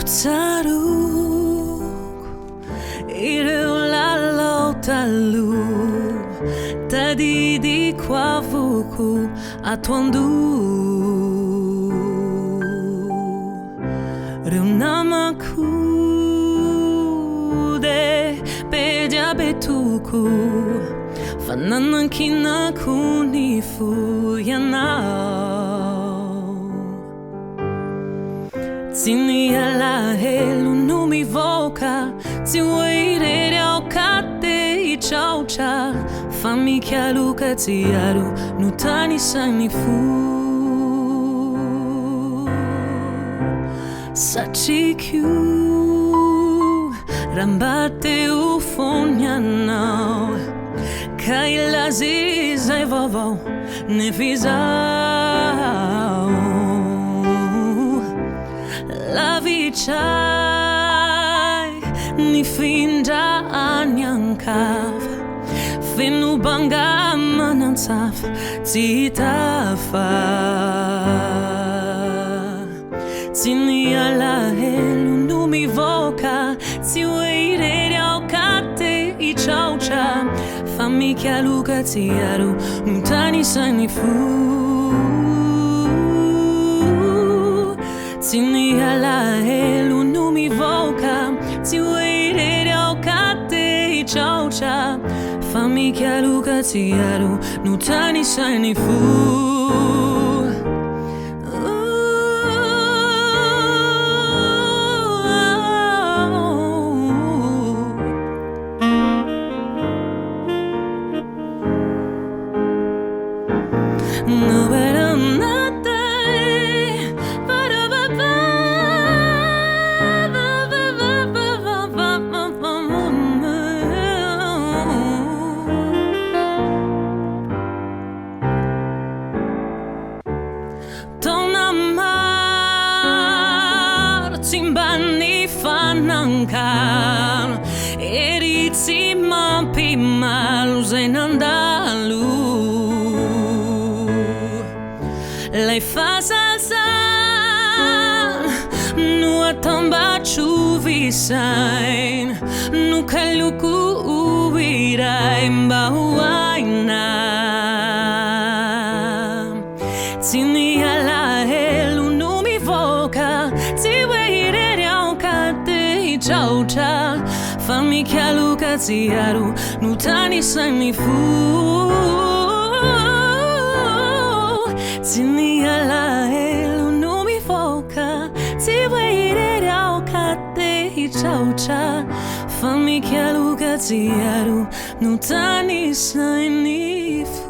Tsaruk Irula Lotalu Tadidi Kwavuku Atwandu Reunamakude Pedia Betuku Fananankina Kunifu Yanao Tini ala helu numi voka Ti waire ao kate I chaucha Fami kia luka ti aru Nutani sani fu Sachiku Rambate ufonya now Kaila zizai vovo Nefizao La vichai ni finda anyankav Finu banga manansaf titafa Tini ala helu numi voka Ti waire ao kate I chaucha Fami kia luka ti aru Nutani sani fu Tini ala helu numi voka Ti waire ao kate I chaucha Fami kia luka ti aru Nutani sani fu No better not die, but don't amar timbani fanankan eriti mampi maluzenandalu Lai fasalsan Nu atamba chuvisain Nu kaluku uirai mbahuaina Tini ala helu numi voka Ti waire ao kate I chaucha Fami kia luka ti aru Nutani sani fu Tini ala helu numi voka Ti waire ao kate I chaucha Fami kia luka ti aru Nutani sani fu